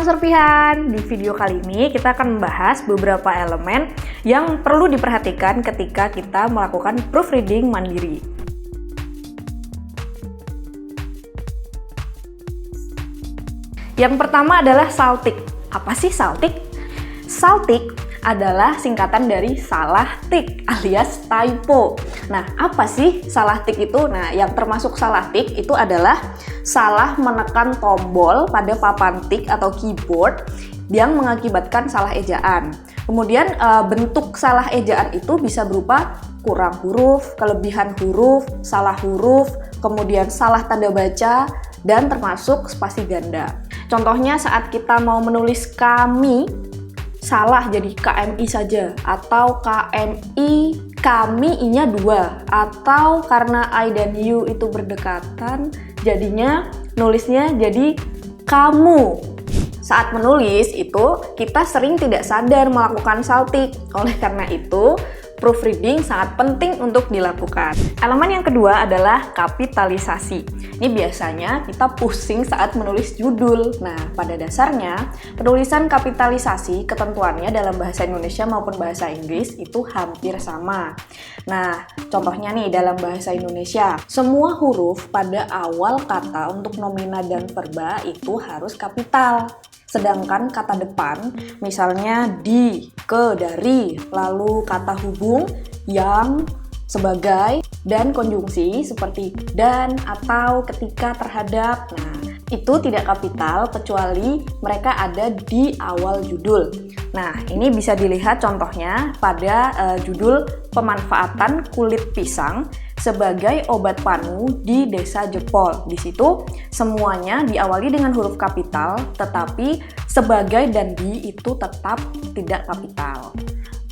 Halo Serpihan, di video kali ini kita akan membahas beberapa elemen yang perlu diperhatikan ketika kita melakukan proofreading mandiri. Yang pertama adalah SALTIK. Apa sih SALTIK? SALTIK adalah singkatan dari salah tik alias typo. Nah, apa sih salah tik itu? Nah, yang termasuk salah tik itu adalah salah menekan tombol pada papan tik atau keyboard yang mengakibatkan salah ejaan. Kemudian bentuk salah ejaan itu bisa berupa kurang huruf, kelebihan huruf, salah huruf, kemudian salah tanda baca, dan termasuk spasi ganda. Contohnya saat kita mau menulis kami, salah jadi KMI saja, atau KMI, kami I-nya 2, atau karena I dan you itu berdekatan, jadinya nulisnya jadi kamu. Saat menulis itu kita sering tidak sadar melakukan SALTIK, oleh karena itu proofreading sangat penting untuk dilakukan. Elemen yang kedua adalah kapitalisasi. Ini biasanya kita pusing saat menulis judul. Nah, pada dasarnya penulisan kapitalisasi ketentuannya dalam bahasa Indonesia maupun bahasa Inggris itu hampir sama. Nah, contohnya nih dalam bahasa Indonesia, semua huruf pada awal kata untuk nomina dan verba itu harus kapital. Sedangkan kata depan, misalnya di, ke, dari, lalu kata hubung, yang, sebagai, dan konjungsi seperti dan, atau, ketika, terhadap. Nah, itu tidak kapital kecuali mereka ada di awal judul. Nah, ini bisa dilihat contohnya pada judul pemanfaatan kulit pisang sebagai obat panu di desa Jepol. Di situ semuanya diawali dengan huruf kapital, tetapi sebagai dan di itu tetap tidak kapital.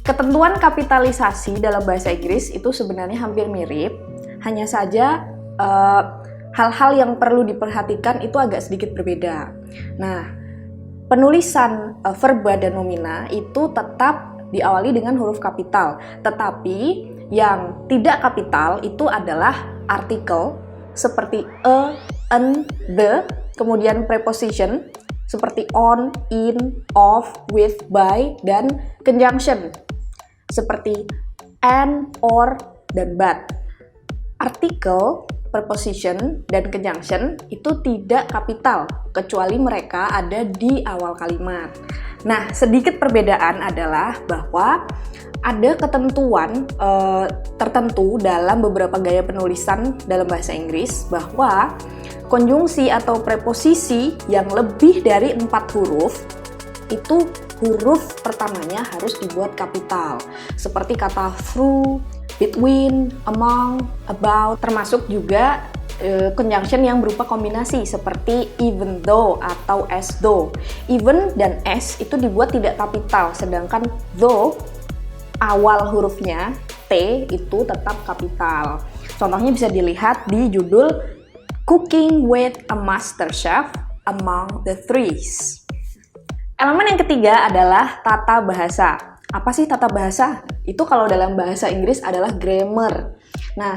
Ketentuan kapitalisasi dalam bahasa Inggris itu sebenarnya hampir mirip, hanya saja hal-hal yang perlu diperhatikan itu agak sedikit berbeda. Nah, penulisan verba dan nomina itu tetap diawali dengan huruf kapital, tetapi yang tidak kapital itu adalah artikel seperti a, an, the, kemudian preposition seperti on, in, of, with, by, dan conjunction seperti and, or, dan but. Artikel, preposition, dan conjunction itu tidak kapital kecuali mereka ada di awal kalimat. Nah, sedikit perbedaan adalah bahwa ada ketentuan tertentu dalam beberapa gaya penulisan dalam bahasa Inggris bahwa konjungsi atau preposisi yang lebih dari 4 huruf itu huruf pertamanya harus dibuat kapital, seperti kata through, between, among, about, termasuk juga conjunction yang berupa kombinasi seperti even though atau as though. Even dan as itu dibuat tidak kapital, sedangkan though awal hurufnya T itu tetap kapital. Contohnya bisa dilihat di judul Cooking with a Master Chef Among the Threes. Elemen yang ketiga adalah tata bahasa. Apa sih tata bahasa? Itu kalau dalam bahasa Inggris adalah grammar. Nah,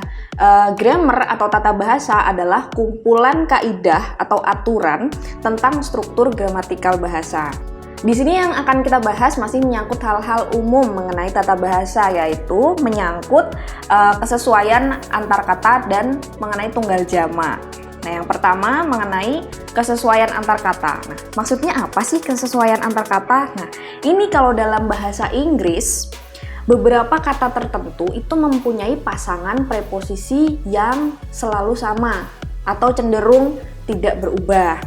grammar atau tata bahasa adalah kumpulan kaidah atau aturan tentang struktur gramatikal bahasa. Di sini yang akan kita bahas masih menyangkut hal-hal umum mengenai tata bahasa, yaitu menyangkut kesesuaian antar kata dan mengenai tunggal jama. Nah, yang pertama mengenai kesesuaian antar kata. Nah, maksudnya apa sih kesesuaian antar kata? Nah, ini kalau dalam bahasa Inggris, beberapa kata tertentu itu mempunyai pasangan preposisi yang selalu sama atau cenderung tidak berubah.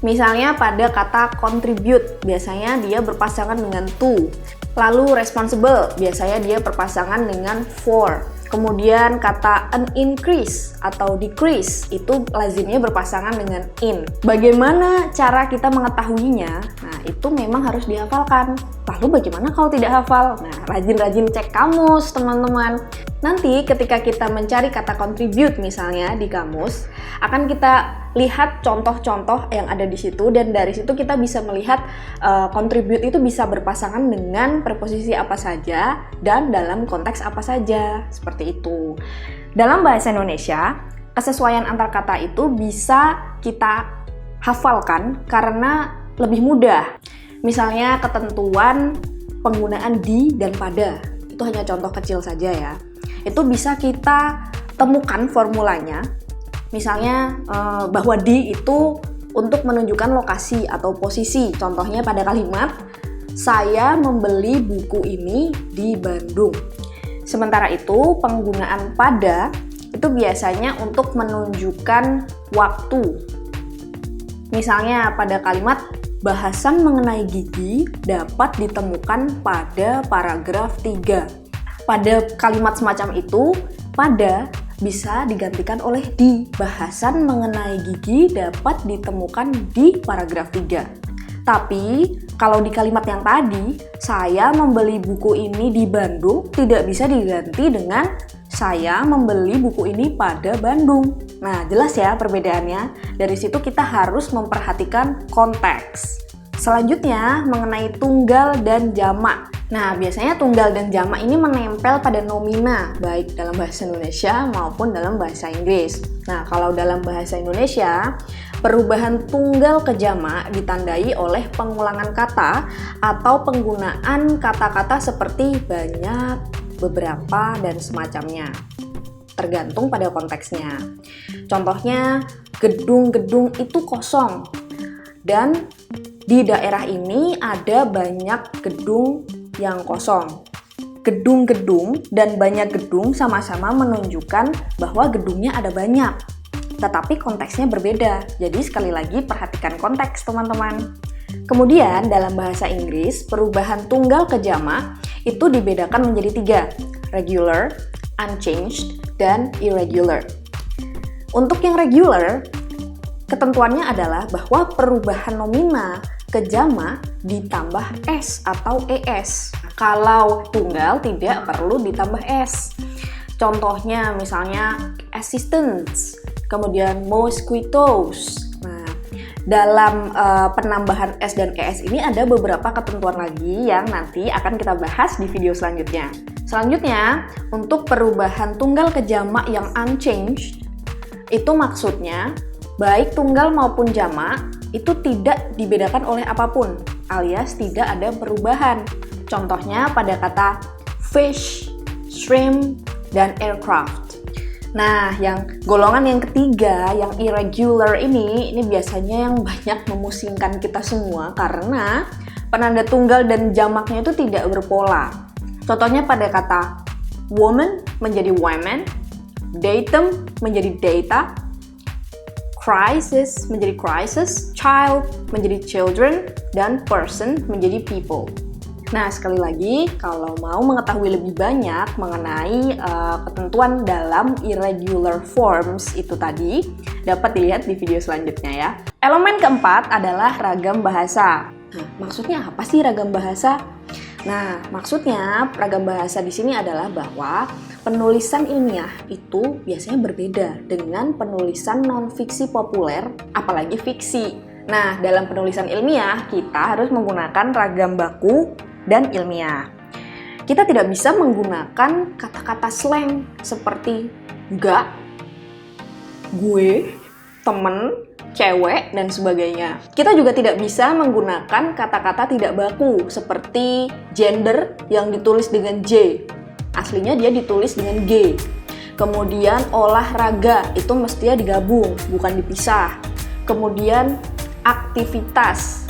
Misalnya pada kata contribute, biasanya dia berpasangan dengan to. Lalu responsible, biasanya dia berpasangan dengan for. Kemudian kata an increase atau decrease, itu lazimnya berpasangan dengan in. Bagaimana cara kita mengetahuinya? Nah, itu memang harus dihafalkan. Lalu bagaimana kalau tidak hafal? Nah, rajin-rajin cek kamus, teman-teman. Nanti ketika kita mencari kata contribute misalnya di kamus, akan kita lihat contoh-contoh yang ada di situ, dan dari situ kita bisa melihat contribute itu bisa berpasangan dengan preposisi apa saja dan dalam konteks apa saja, seperti itu. Dalam bahasa Indonesia, kesesuaian antar kata itu bisa kita hafalkan karena lebih mudah. Misalnya ketentuan penggunaan di dan pada, itu hanya contoh kecil saja ya. Itu bisa kita temukan formulanya. Misalnya bahwa di itu untuk menunjukkan lokasi atau posisi. Contohnya pada kalimat, saya membeli buku ini di Bandung. Sementara itu, penggunaan pada itu biasanya untuk menunjukkan waktu. Misalnya pada kalimat, bahasan mengenai gigi dapat ditemukan pada paragraf 3. Pada kalimat semacam itu, pada bisa digantikan oleh di. Bahasan mengenai gigi dapat ditemukan di paragraf 3. Tapi, kalau di kalimat yang tadi, saya membeli buku ini di Bandung, tidak bisa diganti dengan saya membeli buku ini pada Bandung. Nah, jelas ya perbedaannya. Dari situ kita harus memperhatikan konteks. Selanjutnya, mengenai tunggal dan jamak. Nah, biasanya tunggal dan jamak ini menempel pada nomina, baik dalam bahasa Indonesia maupun dalam bahasa Inggris. Nah, kalau dalam bahasa Indonesia, perubahan tunggal ke jamak ditandai oleh pengulangan kata atau penggunaan kata-kata seperti banyak, beberapa, dan semacamnya. Tergantung pada konteksnya. Contohnya, gedung-gedung itu kosong. Dan di daerah ini ada banyak gedung yang kosong. Gedung-gedung dan banyak gedung sama-sama menunjukkan bahwa gedungnya ada banyak. Tetapi konteksnya berbeda. Jadi sekali lagi perhatikan konteks teman-teman. Kemudian dalam bahasa Inggris, perubahan tunggal ke jamak itu dibedakan menjadi 3. Regular, unchanged, dan irregular. Untuk yang regular, ketentuannya adalah bahwa perubahan nomina ke jamak ditambah s atau es. Kalau tunggal tidak perlu ditambah s. Contohnya misalnya assistants, kemudian mosquitoes. Nah, dalam penambahan s dan es ini ada beberapa ketentuan lagi yang nanti akan kita bahas di video selanjutnya. Selanjutnya, untuk perubahan tunggal ke jamak yang unchanged, itu maksudnya baik tunggal maupun jamak itu tidak dibedakan oleh apapun, alias tidak ada perubahan. Contohnya pada kata fish, shrimp, dan aircraft. Nah, yang golongan yang ketiga, yang irregular ini biasanya yang banyak memusingkan kita semua karena penanda tunggal dan jamaknya itu tidak berpola. Contohnya pada kata woman menjadi women, datum menjadi data, crisis menjadi crisis, child menjadi children, dan person menjadi people. Nah, sekali lagi, kalau mau mengetahui lebih banyak mengenai ketentuan dalam irregular forms itu tadi, dapat dilihat di video selanjutnya ya. Elemen keempat adalah ragam bahasa. Nah, maksudnya apa sih ragam bahasa? Nah, maksudnya ragam bahasa di sini adalah bahwa penulisan ilmiah itu biasanya berbeda dengan penulisan non-fiksi populer, apalagi fiksi. Nah, dalam penulisan ilmiah, kita harus menggunakan ragam baku dan ilmiah. Kita tidak bisa menggunakan kata-kata slang seperti gak, gue, temen, cewek, dan sebagainya. Kita juga tidak bisa menggunakan kata-kata tidak baku seperti gender yang ditulis dengan J. Aslinya dia ditulis dengan G. Kemudian olahraga itu mestinya digabung, bukan dipisah. Kemudian aktivitas,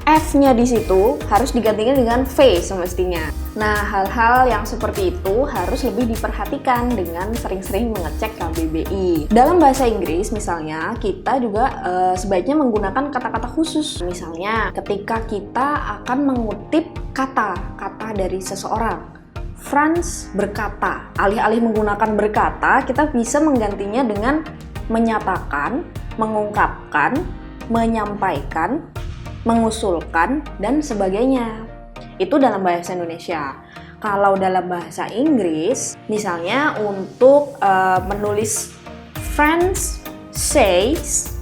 F-nya di situ harus digantikan dengan V semestinya. Nah, hal-hal yang seperti itu harus lebih diperhatikan dengan sering-sering mengecek KBBI. Dalam bahasa Inggris misalnya, kita juga sebaiknya menggunakan kata-kata khusus. Misalnya, ketika kita akan mengutip kata-kata dari seseorang. Franz berkata, alih-alih menggunakan berkata, kita bisa menggantinya dengan menyatakan, mengungkapkan, menyampaikan, mengusulkan, dan sebagainya. Itu dalam bahasa Indonesia. Kalau dalam bahasa Inggris, misalnya untuk menulis Franz says,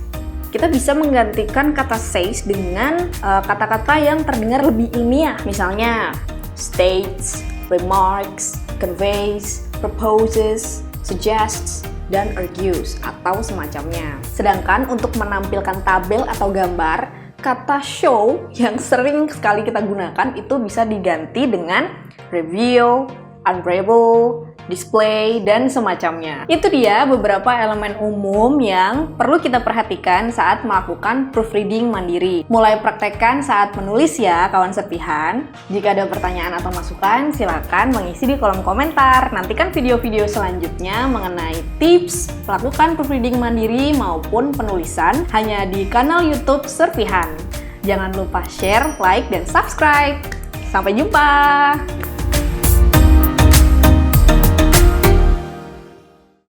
kita bisa menggantikan kata says dengan kata-kata yang terdengar lebih ilmiah. Misalnya, states, remarks, conveys, proposes, suggests, dan argues atau semacamnya. Sedangkan untuk menampilkan tabel atau gambar, Kata show yang sering sekali kita gunakan itu bisa diganti dengan reveal, unravel, display, dan semacamnya. Itu dia beberapa elemen umum yang perlu kita perhatikan saat melakukan proofreading mandiri. Mulai praktekkan saat menulis ya kawan serpihan. Jika ada pertanyaan atau masukan, silakan mengisi di kolom komentar. Nantikan video-video selanjutnya mengenai tips melakukan proofreading mandiri maupun penulisan hanya di kanal YouTube Serpihan. Jangan lupa share, like, dan subscribe. Sampai jumpa!